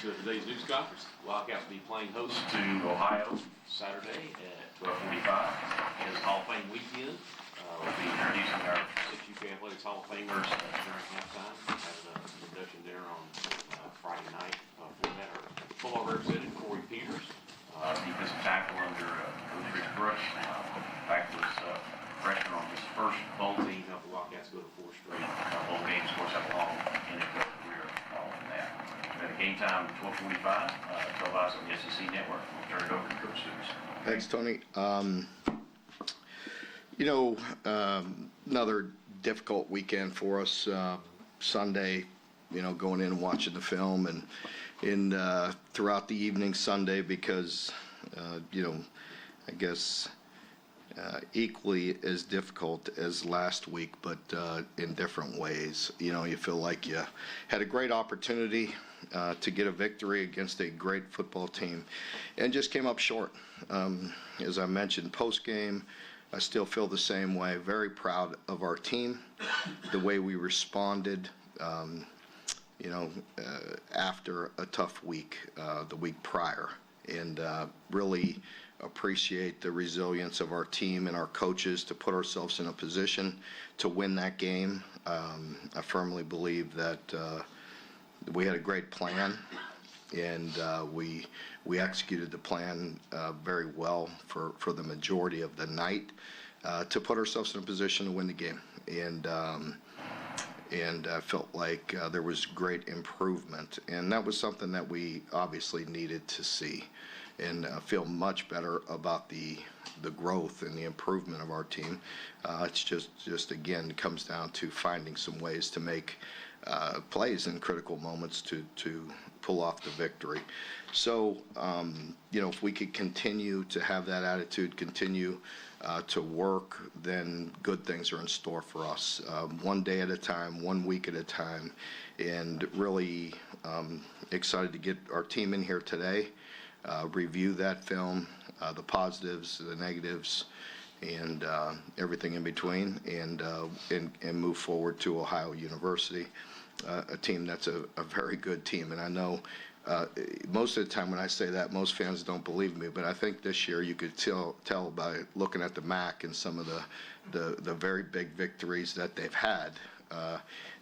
to today's news conference. Wildcats will be playing host to Ohio Saturday at 12:45. It is Hall of Fame weekend. We'll be introducing our 6U Athletics Hall of Famers during halftime. Having a induction dinner on Friday night. For that, our football representative Corey Peters, defensive tackle under Coach Rich Brooks. In fact, was freshman on his first bowl team. Helped the Wildcats go to 4 straight bowl games. Of course, have a long NFL career following that. We have a game time at 12:45. Televised on the SEC Network. We'll turn it over to Coach Stoops. Thanks, Tony. Another difficult weekend for us. Sunday, going in and watching the film, and throughout the evening Sunday because, I guess equally as difficult as last week, but in different ways. You feel like you had a great opportunity to get a victory against a great football team and just came up short. As I mentioned post-game, I still feel the same way. Very proud of our team, the way we responded, after a tough week, the week prior, and really appreciate the resilience of our team and our coaches to put ourselves in a position to win that game. I firmly believe that we had a great plan, and we executed the plan very well for the majority of the night to put ourselves in a position to win the game. And I felt like there was great improvement, and that was something that we obviously needed to see, and feel much better about the growth and the improvement of our team. It's just again comes down to finding some ways to make plays in critical moments to pull off the victory. So, if we could continue to have that attitude, continue to work, then good things are in store for us. One day at a time, 1 week at a time, and really excited to get our team in here today, review that film, the positives, the negatives, and everything in between, and move forward to Ohio University, a team that's a very good team. And I know most of the time when I say that, most fans don't believe me, but I think this year you could tell by looking at the MAC and some of the very big victories that they've had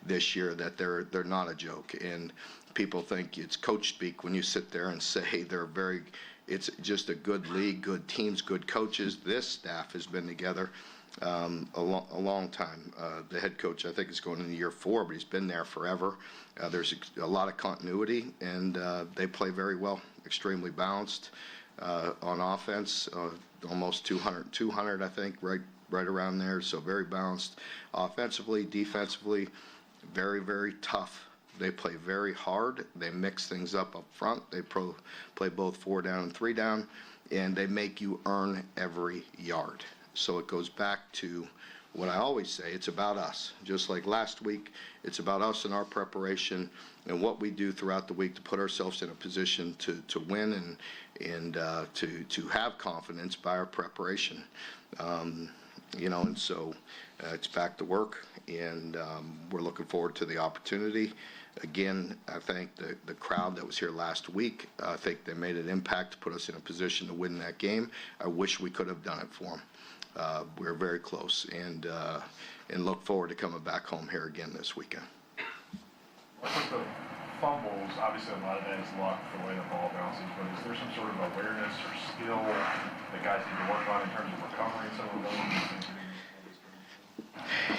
this year that they're not a joke. And people think it's coach speak when you sit there and say it's just a good league, good teams, good coaches. This staff has been together a long time. The head coach, I think, is going into year 4, but he's been there forever. There's a lot of continuity, and they play very well, extremely balanced on offense, almost 200, I think, right around there. So very balanced offensively, defensively, very, very tough. They play very hard. They mix things up front. They play both 4 down and 3 down, and they make you earn every yard. So it goes back to what I always say, it's about us. Just like last week, it's about us and our preparation and what we do throughout the week to put ourselves in a position to win and to have confidence by our preparation. And so it's back to work, and we're looking forward to the opportunity. Again, I think the crowd that was here last week, I think they made an impact to put us in a position to win that game. I wish we could have done it for them. We're very close, and look forward to coming back home here again this weekend. With the fumbles, obviously a lot of that is luck, the way the ball bounces, but is there some sort of awareness or skill that guys need to work on in terms of recovering some of those?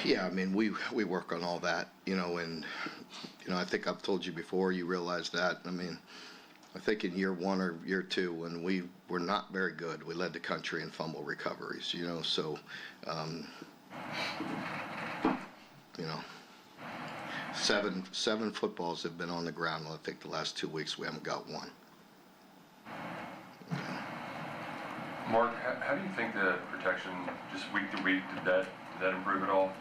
Yeah, I mean, we work on all that, and I think I've told you before, you realize that. I mean, I think in year 1 or year 2, when we were not very good, we led the country in fumble recoveries, so, seven footballs have been on the ground. I think the last 2 weeks we haven't got one. Mark, how do you think the protection, just week to week, did that improve at all?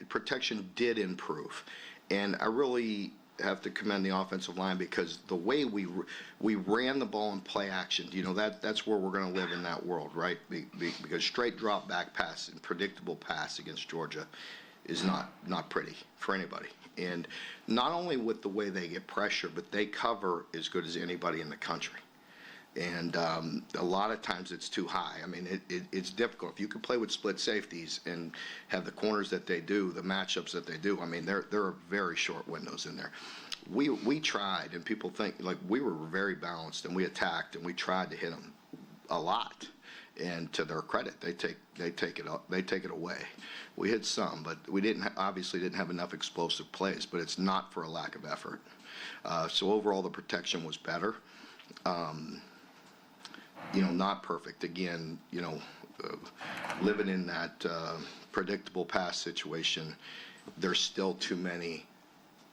Protection did improve, and I really have to commend the offensive line because the way we ran the ball in play action, that's where we're going to live in that world, right? Because straight drop back pass and predictable pass against Georgia is not pretty for anybody. And not only with the way they get pressure, but they cover as good as anybody in the country. And a lot of times it's too high. I mean, it's difficult. If you can play with split safeties and have the corners that they do, the matchups that they do, I mean, there are very short windows in there. We tried, and people think, like, we were very balanced, and we attacked, and we tried to hit them a lot. And to their credit, they take it away. We hit some, but we obviously didn't have enough explosive plays. But it's not for a lack of effort. So overall, the protection was better. Not perfect. Again, living in that predictable pass situation, there's still too many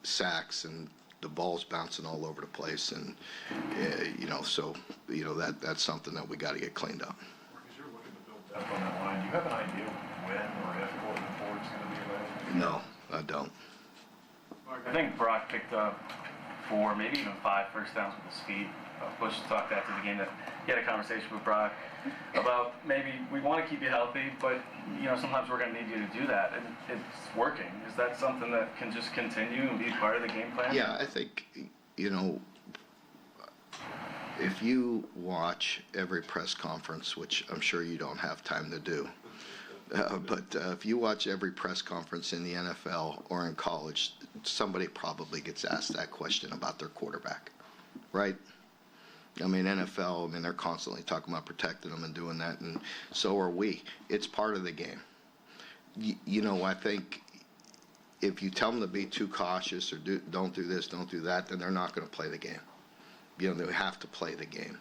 sacks and the ball's bouncing all over the place, and that's something that we got to get cleaned up. As you're looking to build depth on that line, do you have an idea when or if Courtland Ford's going to be available? No, I don't. I think Brock picked up 4, maybe even 5 first downs with his feet. Bush talked after the game that he had a conversation with Brock about maybe we want to keep you healthy, but sometimes we're going to need you to do that, and it's working. Is that something that can just continue and be part of the game plan? Yeah, I think if you watch every press conference, which I'm sure you don't have time to do, but if you watch every press conference in the NFL or in college, somebody probably gets asked that question about their quarterback, right? I mean, NFL, they're constantly talking about protecting them and doing that, and so are we. It's part of the game. I think if you tell them to be too cautious or don't do this, don't do that, then they're not going to play the game. They have to play the game.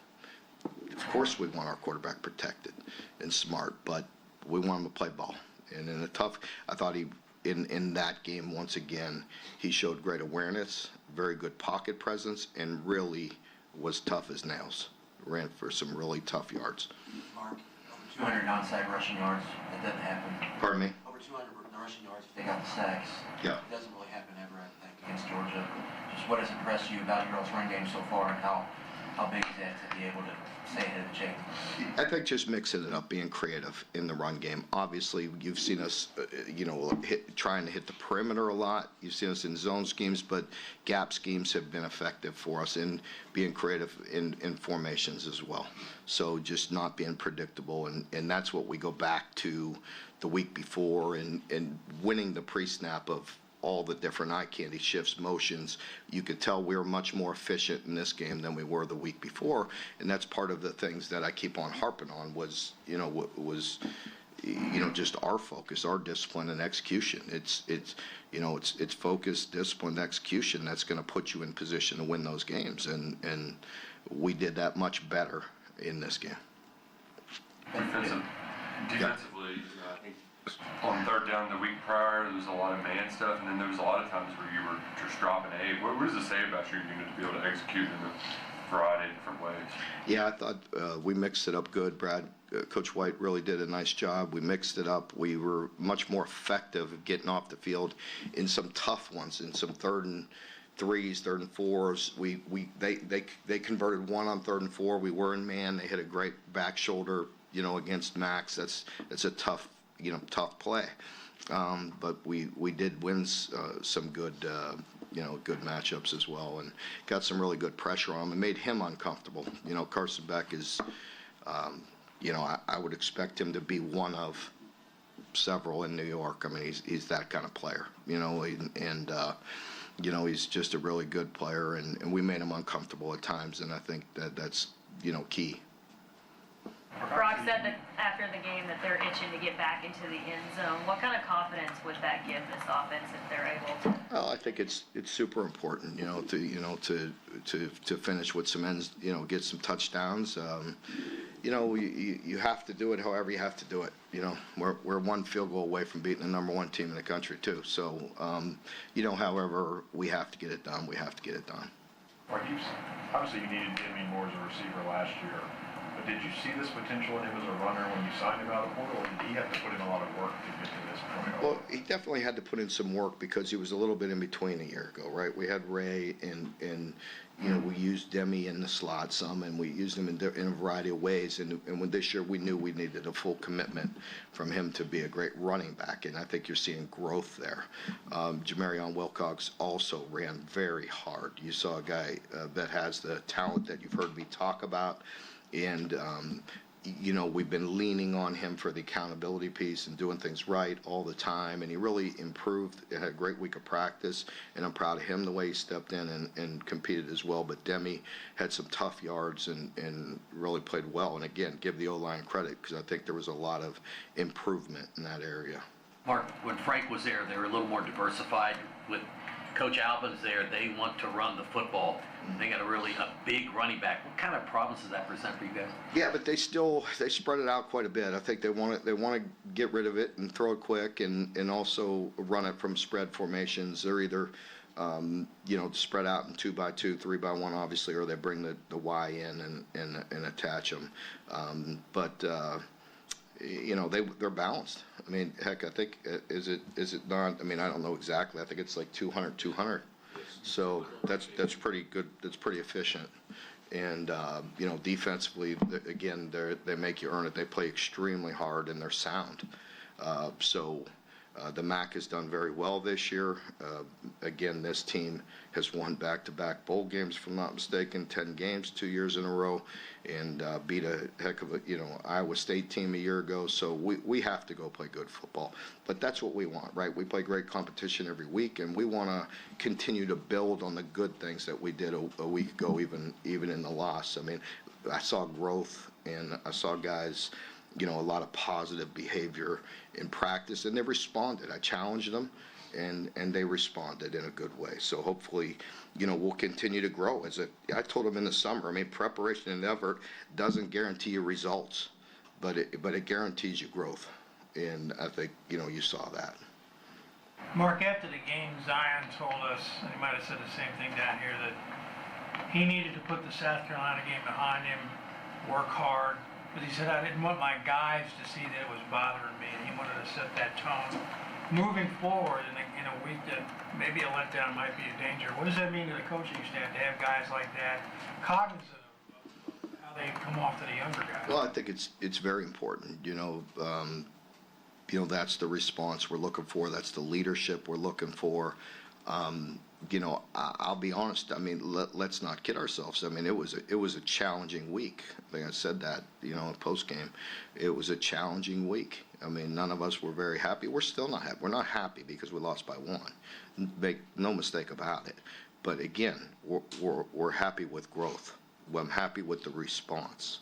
Of course we want our quarterback protected and smart, but we want him to play ball. And I thought in that game, once again, he showed great awareness, very good pocket presence, and really was tough as nails. Ran for some really tough yards. Mark, over 200 onside rushing yards. That doesn't happen. Pardon me? Over 200 rushing yards if they got the sacks. Yeah. It doesn't really happen ever, I think, against Georgia. Just what has impressed you about your all's run game so far, and how big is that to be able to stay ahead of the chain? I think just mixing it up, being creative in the run game. Obviously, you've seen us, trying to hit the perimeter a lot. You've seen us in zone schemes, but gap schemes have been effective for us in being creative in formations as well. So just not being predictable, and that's what we go back to the week before and winning the pre-snap of all the different eye candy shifts, motions. You could tell we were much more efficient in this game than we were the week before, and that's part of the things that I keep on harping on was just our focus, our discipline and execution. It's focus, discipline, execution that's going to put you in position to win those games, and we did that much better in this game. Defensively, I think on third down the week prior, there was a lot of man stuff, and then there was a lot of times where you were just dropping eight. What does it say about your unit to be able to execute in a variety of different ways? Yeah, I thought we mixed it up good, Brad. Coach White really did a nice job. We mixed it up. We were much more effective at getting off the field in some tough ones, in some 3rd and 3s, 3rd and 4s. They converted 1 on 3rd and 4. We were in man. They hit a great back shoulder, against Max. That's a tough play. But we did win some good matchups as well, and got some really good pressure on him and made him uncomfortable. Carson Beck is, I would expect him to be one of several in New York. I mean, he's that kind of player, and he's just a really good player, and we made him uncomfortable at times, and I think that's key. Brock said that after the game that they're itching to get back into the end zone. What kind of confidence would that give this offense if they're able to? Well, I think it's super important, to finish with some ends, get some touchdowns. You have to do it however you have to do it. We're 1 field goal away from beating the number 1 team in the country too. So, however we have to get it done, we have to get it done. Mark, obviously you needed Jimmy more as a receiver last year. But but did you see this potential in him as a runner when you signed him out of the portal, or did he have to put in a lot of work to get to this point? Well, he definitely had to put in some work because he was a little bit in between a year ago, right? We had Ray and you know, we used Demi in the slot some, and we used him in a variety of ways. And when this year we knew we needed a full commitment from him to be a great running back, and I think you're seeing growth there. Jamarion Wilcox also ran very hard. You saw a guy that has the talent that you've heard me talk about, and you know, we've been leaning on him for the accountability piece and doing things right all the time, and he really improved. He had a great week of practice, and I'm proud of him the way he stepped in and competed as well. But Demi had some tough yards and really played well. And again, give the O-line credit because I think there was a lot of improvement in that area. Mark, when Frank was there, they were a little more diversified. With Coach Albin's there, they want to run the football. They got a big running back. What kind of problems does that present for you guys? Yeah, but they spread it out quite a bit. I think they want to get rid of it and throw it quick and also run it from spread formations. They're either you know, spread out in 2x2, 3x1, obviously, or they bring the Y in and attach them. You know, they're balanced. I mean, heck, I think is it not? I mean, I don't know exactly. I think it's like 200. So that's pretty good. That's pretty efficient. And you know, defensively, again, they make you earn it. They play extremely hard and they're sound. The MAC has done very well this year. Again, this team has won back-to-back bowl games, if I'm not mistaken, 10 games, 2 years in a row, and beat a heck of a, you know, Iowa State team a year ago. So we have to go play good football. But that's what we want, right? We play great competition every week, and we want to continue to build on the good things that we did a week ago, even in the loss. I mean, I saw growth, and I saw guys, you know, a lot of positive behavior in practice, and they responded. I challenged them, and they responded in a good way. So hopefully, you know, we'll continue to grow. I told them in the summer, I mean, preparation and effort doesn't guarantee you results, but it guarantees you growth. And I think, you know, you saw that. Mark, after the game, Zion told us, and he might have said the same thing down here, that he needed to put the South Carolina game behind him, work hard. But he said, I didn't want my guys to see that it was bothering me, and he wanted to set that tone. Moving forward in a week that maybe a letdown might be a danger, what does that mean to the coaching staff to have guys like that cognizant of how they come off to the younger guys? Well, I think it's very important. You know, that's the response we're looking for. That's the leadership we're looking for. You know, I'll be honest. I mean, let's not kid ourselves. I mean, it was a challenging week. I think I said that, you know, in post game. It was a challenging week. I mean, none of us were very happy. We're still not happy. We're not happy because we lost by one. Make no mistake about it. But again, we're happy with growth. I'm happy with the response.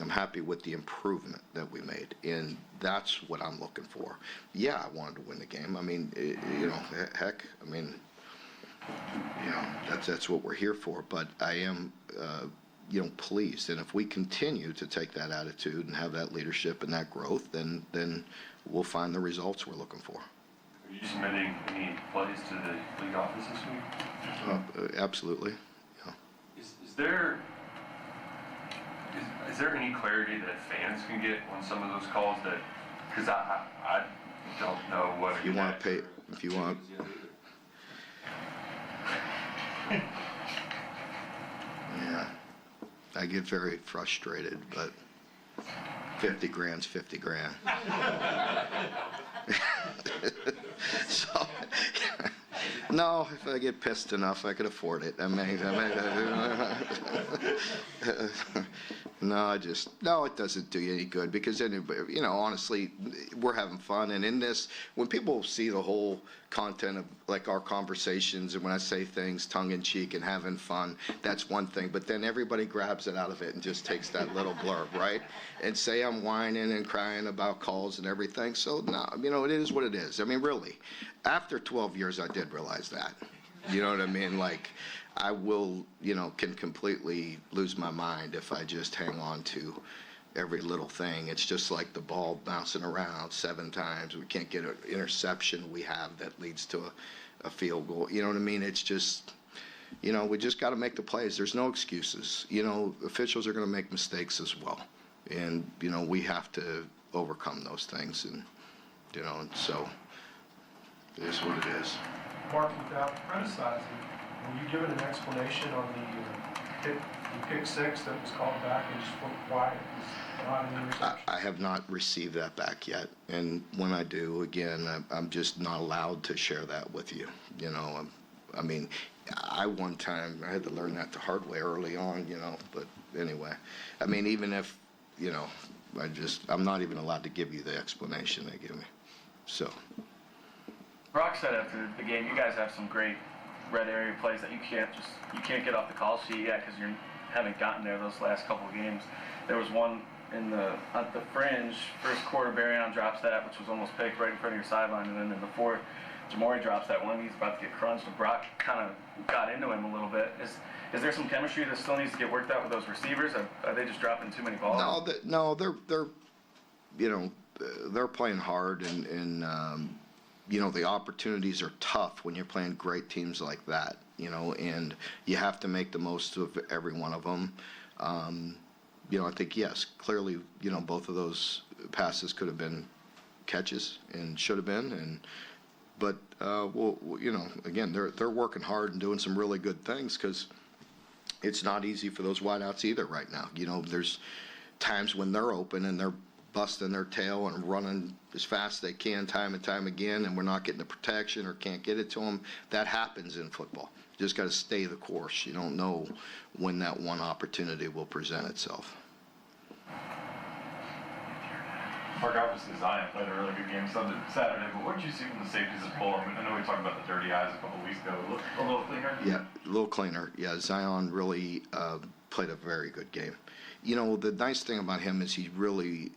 I'm happy with the improvement that we made, and that's what I'm looking for. Yeah, I wanted to win the game. I mean, you know, heck, I mean, you know, that's what we're here for. But I am, you know, pleased. And if we continue to take that attitude and have that leadership and that growth, then we'll find the results we're looking for. Are you submitting any plays to the league office this week? Absolutely. Yeah. Is there any clarity that fans can get on some of those calls that, because I don't know what. If you want to pay, if you want. Yeah, I get very frustrated, but 50 grand's 50 grand. So, no, if I get pissed enough, I could afford it. No, it doesn't do you any good because anybody, you know, honestly, we're having fun. And in this, when people see the whole content of like our conversations and when I say things tongue in cheek and having fun, that's one thing. But then everybody grabs it out of it and just takes that little blurb, right? And say I'm whining and crying about calls and everything. So, no, you know, it is what it is. I mean, really, after 12 years, I did realize that. You know what I mean? Like, I will, you know, can completely lose my mind if I just hang on to every little thing. It's just like the ball bouncing around 7 times. We can't get an interception we have that leads to a field goal. You know what I mean? It's just, you know, we just got to make the plays. There's no excuses. You know, officials are going to make mistakes as well. And, we have to overcome those things, and, and so it is what it is. Mark, without criticizing, were you given an explanation on the pick six that was called back and just why it was not an interception? I have not received that back yet, and when I do, again, I'm just not allowed to share that with you. One time I had to learn that the hard way early on, but anyway, even if, I'm not even allowed to give you the explanation they give me, so. Brock said after the game, you guys have some great red area plays that you can't get off the call sheet yet because you haven't gotten there those last couple of games. There was one at the fringe, first quarter, Barryon drops that, which was almost picked right in front of your sideline, and then in the fourth, Jamori drops that one. He's about to get crunched, and Brock kind of got into him a little bit. Is there some chemistry that still needs to get worked out with those receivers? Are they just dropping too many balls? No, they're playing hard, and the opportunities are tough when you're playing great teams like that, and you have to make the most of every one of them. I think, yes, clearly, both of those passes could have been catches and should have been, but again, they're working hard and doing some really good things because it's not easy for those wideouts either right now. There's times when they're open and they're busting their tail and running as fast as they can time and time again, and we're not getting the protection or can't get it to them. That happens in football. You just got to stay the course. You don't know when that one opportunity will present itself. Mark, obviously Zion played a really good game Saturday, but what did you see from the safeties at Bull? I know we talked about the dirty eyes a couple weeks ago. Look a little cleaner? Yeah, a little cleaner. Yeah, Zion really played a very good game. The nice thing about him is he really,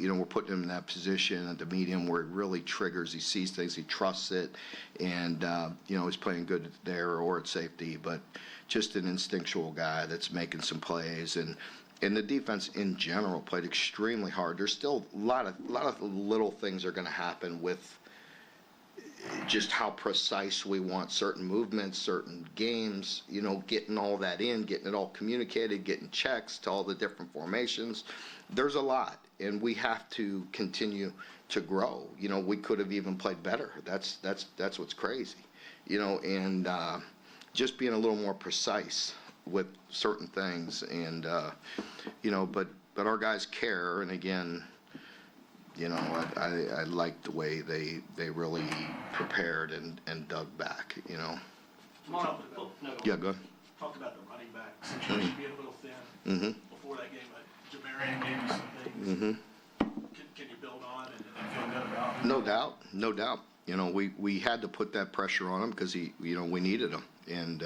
we're putting him in that position at the medium where it really triggers. He sees things, he trusts it, and, he's playing good there or at safety, but just an instinctual guy that's making some plays. And the defense in general played extremely hard. There's still a lot of little things are going to happen with just how precise we want certain movements, certain games, getting all that in, getting it all communicated, getting checks to all the different formations. There's a lot, and we have to continue to grow. We could have even played better. That's what's crazy, and just being a little more precise with certain things, and but our guys care, and again, I like the way they really prepared and dug back, Come on up with the book. No, Yeah, go ahead. talk about the running back situation being a little thin before that game. Jamarian gave you some things. Can you build on and feel good about it? No doubt. We had to put that pressure on him because we needed him, and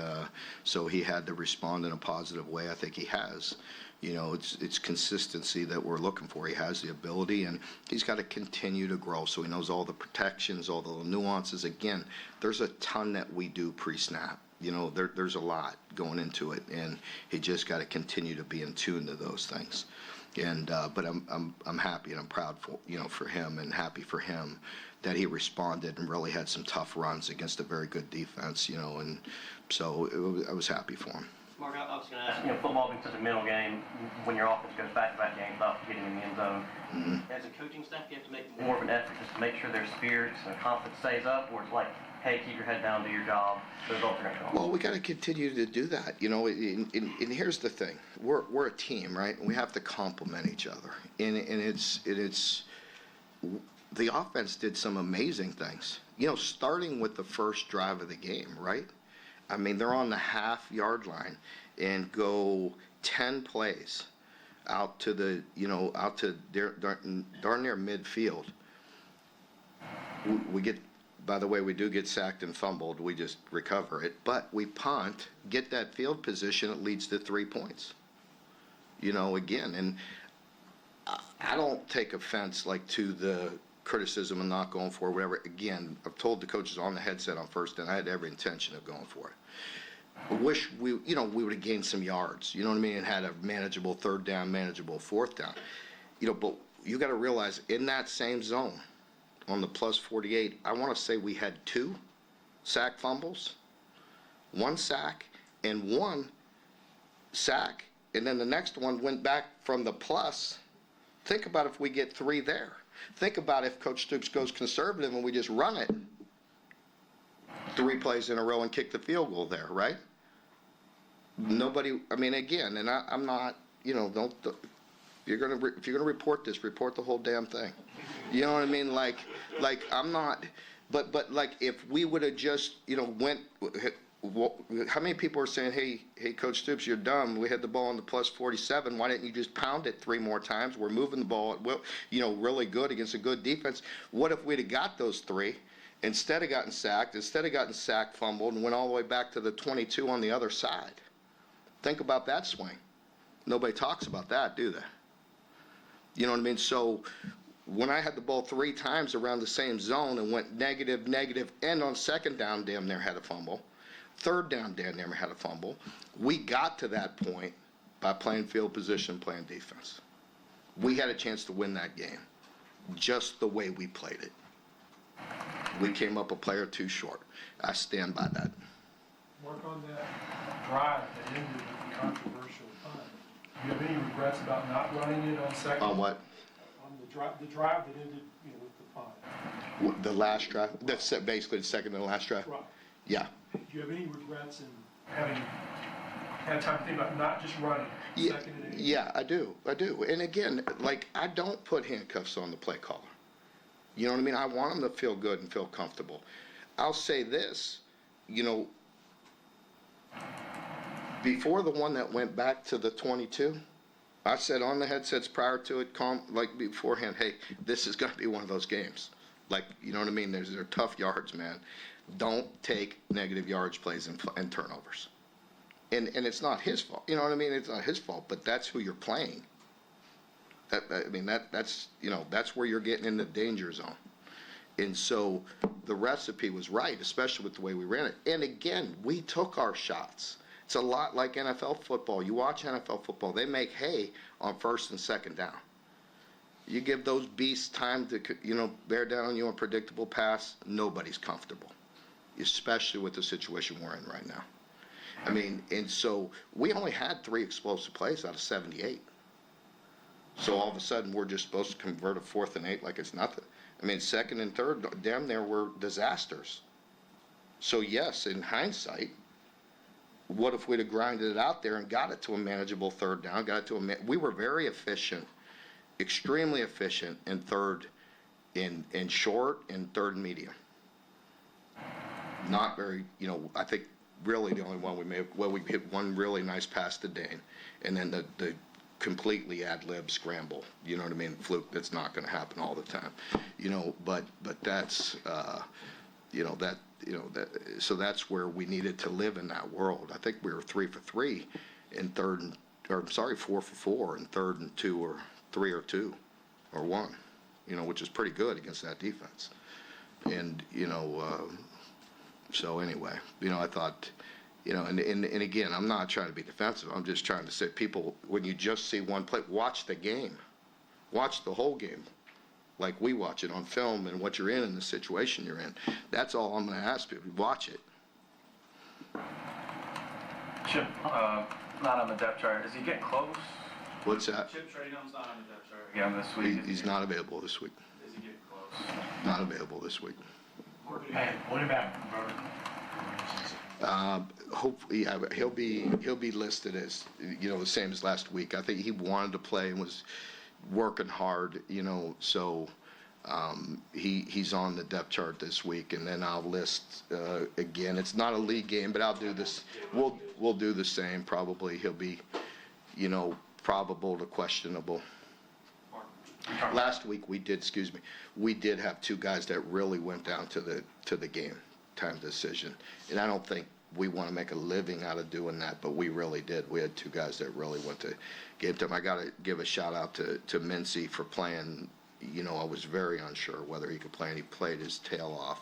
so he had to respond in a positive way. I think he has. It's consistency that we're looking for. He has the ability, and he's got to continue to grow so he knows all the protections, all the little nuances. Again, there's a ton that we do pre-snap. There's a lot going into it, and he just got to continue to be in tune to those things. And but I'm happy and I'm proud for him, and happy for him that he responded and really had some tough runs against a very good defense. And so I was happy for him. Mark, I was going to ask, football being such a mental game, when your offense goes back-to-back games without getting in the end zone, as a coaching staff, you have to make more of an effort just to make sure their spirits and confidence stays up, or it's like, hey, keep your head down, do your job, the results are going to come. Well, we got to continue to do that, and here's the thing. We're a team, right? And we have to complement each other. And it's the offense did some amazing things, starting with the first drive of the game, right? They're on the half-yard line and go 10 plays out to darn near midfield. We get, by the way, we do get sacked and fumbled. We just recover it. But we punt, get that field position, it leads to 3 points. Again, and I don't take offense to the criticism of not going for it, whatever. Again, I've told the coaches on the headset on first, and I had every intention of going for it. I wish we would have gained some yards, and had a manageable third down, manageable fourth down. But you got to realize in that same zone, on the plus 48, I want to say we had 2 sack fumbles, 1 sack, and 1 sack, and then the next one went back from the plus Think about if we get 3 there. Think about if Coach Stoops goes conservative and we just run it 3 plays in a row and kick the field goal there, right? Nobody, I mean, again, and I'm not, don't, if you're gonna report this, report the whole damn thing. You know what I mean? Like I'm not, but like if we would have just, went, how many people are saying, hey, Coach Stoops, you're dumb. We had the ball on the plus 47. Why didn't you just pound it 3 more times? We're moving the ball, really good against a good defense. What if we'd have got those 3, instead of gotten sacked, fumbled, and went all the way back to the 22 on the other side? Think about that swing. Nobody talks about that, do they? You know what I mean? So when I had the ball 3 times around the same zone and went negative, and on second down, damn near had a fumble. Third down, damn near had a fumble. We got to that point by playing field position, playing defense. We had a chance to win that game, just the way we played it. We came up a play or 2 short. I stand by that. Mark, on that drive that ended with the controversial punt, do you have any regrets about not running it on second? On what? On the drive that ended, with the punt. The last drive? That's basically the second to the last drive? Right. Yeah. Do you have any regrets in having had time to think about not just running second and 8? Yeah, I do. And again, I don't put handcuffs on the play caller. You know what I mean? I want them to feel good and feel comfortable. I'll say this, before the one that went back to the 22, I said on the headsets prior to it, beforehand, hey, this is going to be one of those games. You know what I mean? They're tough yards, man. Don't take negative yards plays and turnovers. And it's not his fault. You know what I mean? It's not his fault, but that's who you're playing. That's where you're getting in the danger zone. And so the recipe was right, especially with the way we ran it. And again, we took our shots. It's a lot like NFL football. You watch NFL football, they make hay on first and second down. You give those beasts time to, bear down on you on predictable pass, nobody's comfortable, especially with the situation we're in right now. I mean, and so we only had 3 explosive plays out of 78. So all of a sudden, we're just supposed to convert a 4th and 8 like it's nothing. I mean, second and third, damn near were disasters. So yes, in hindsight, what if we'd have grinded it out there and got it to a manageable third down, we were very efficient, extremely efficient in third in short and third and medium. Not very, I think really the only one we hit one really nice pass to Dane, and then the completely ad-lib scramble, you know what I mean, fluke, that's not going to happen all the time, but that's, so that's where we needed to live in that world. I think we were 3 for 3 in 4 for 4 in 3rd and 2 or 3 or 2 or 1, which is pretty good against that defense. And, so anyway, I thought, and again, I'm not trying to be defensive. I'm just trying to say, people, when you just see one play, watch the game. Watch the whole game like we watch it on film and what you're in the situation you're in. That's all I'm going to ask people. Watch it. Chip, not on the depth chart. Is he getting close? What's that? Chip Tradenham's not on the depth chart again this week. He's not available this week. Is he getting close? Not available this week. What about Roder? Hopefully, yeah, he'll be listed as the same as last week. I think he wanted to play and was working hard, so he's on the depth chart this week, and then I'll list again. It's not a league game, but I'll do this. We'll do the same probably. He'll be, probable to questionable. Last week we did have 2 guys that really went down to the game time decision, and I don't think we want to make a living out of doing that, but we really did. We had 2 guys that really went to game time. I got to give a shout out to Mincy for playing. I was very unsure whether he could play, and he played his tail off.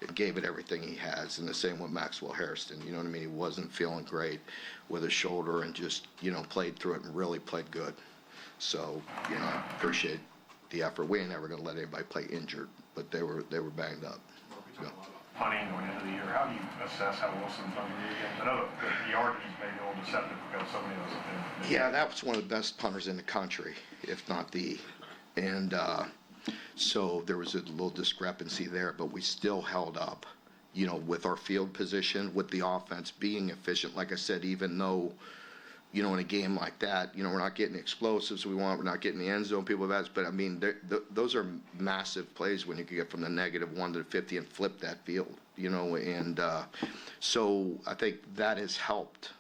It gave it everything he has, and the same with Maxwell Hairston. You know what I mean? He wasn't feeling great with his shoulder, and just played through it and really played good. So I appreciate the effort. We ain't never going to let anybody play injured, but they were banged up. So. Punting going into the year, how do you assess how Wilson's done the weekend? I know the yardage is maybe a little deceptive because so many of those have been. Yeah, that was one of the best punters in the country, if not the And so there was a little discrepancy there, but we still held up, you know, with our field position, with the offense being efficient. Like I said, even though, you know, in a game like that, you know, we're not getting the explosives we want, we're not getting the end zone people have asked, but I mean, those are massive plays when you can get from the -1 to the 50 and flip that field, you know, and so I think that has helped.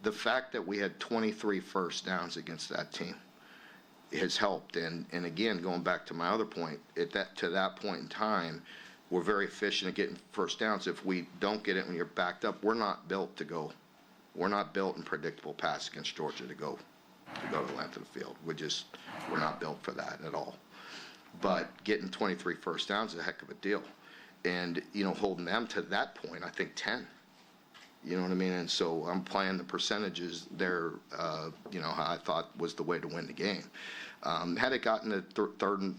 The fact that we had 23 first downs against that team has helped, and again, going back to my other point, to that point in time, we're very efficient at getting first downs. If we don't get it when you're backed up, we're not built to go. We're not built in predictable pass against Georgia to go to the length of the field. We're not built for that at all. But getting 23 first downs is a heck of a deal. And, you know, holding them to that point, I think 10. You know what I mean? And so I'm playing the percentages there, you know, how I thought was the way to win the game. Had it gotten to third and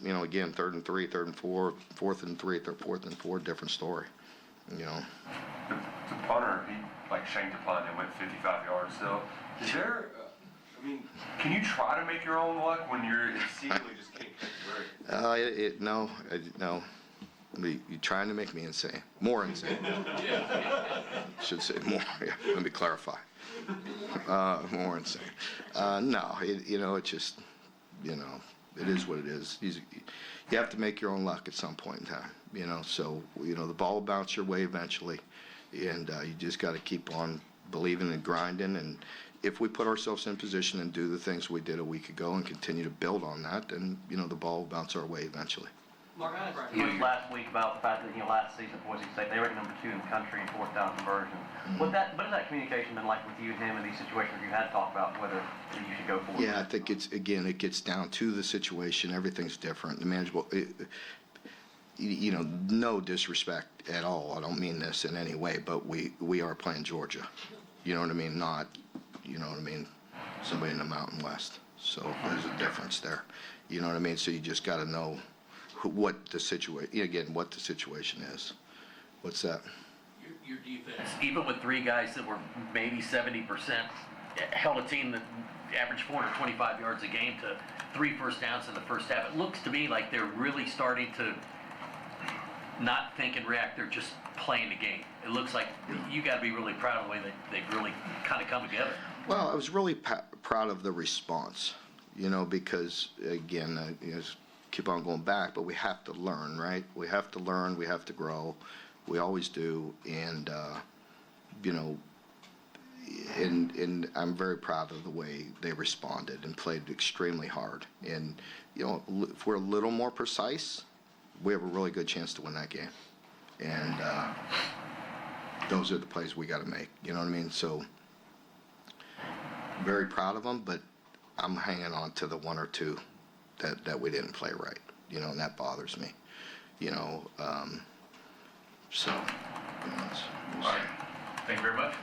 3, third and 4, fourth and 3, fourth and 4, different story, you know. The punter, he like shanked a punt and went 55 yards still. Is there, I mean, can you try to make your own luck when you're seemingly just can't catch a break? No. You're trying to make me insane. More insane. Should say more. Yeah, let me clarify. More insane. No, you know, it's just, you know, it is what it is. You have to make your own luck at some point in time, you know. So, you know, the ball will bounce your way eventually, and you just got to keep on believing and grinding. And if we put ourselves in position and do the things we did a week ago and continue to build on that, then, you know, the ball will bounce our way eventually. Mark, I asked you last week about the fact that, you know, last season at Boise State, they ranked number 2 in the country in fourth down conversion. What has that communication been like with you and him in these situations where you had talked about whether you should go for it? Yeah, I think it gets down to the situation. Everything's different. The manageable, you know, no disrespect at all. I don't mean this in any way, but we are playing Georgia. You know what I mean? Not, you know what I mean, somebody in the Mountain West. So there's a difference there. You know what I mean? So you just got to know what the situation is. What's that? Your defense, even with 3 guys that were maybe 70%, held a team that averaged 425 yards a game to 3 first downs in the first half. It looks to me like they're really starting to not think and react. They're just playing the game. It looks like you got to be really proud of the way that they've really kind of come together. Well, I was really proud of the response, you know, because again, you know, keep on going back, but we have to learn, right? We have to learn, we have to grow. We always do, and you know, and I'm very proud of the way they responded and played extremely hard. And you know, if we're a little more precise, we have a really good chance to win that game. And those are the plays we got to make. You know what I mean? So very proud of them, but I'm hanging on to the 1 or 2 that we didn't play right, you know, and that bothers me, you know, so, you know, All right. Thank you very much.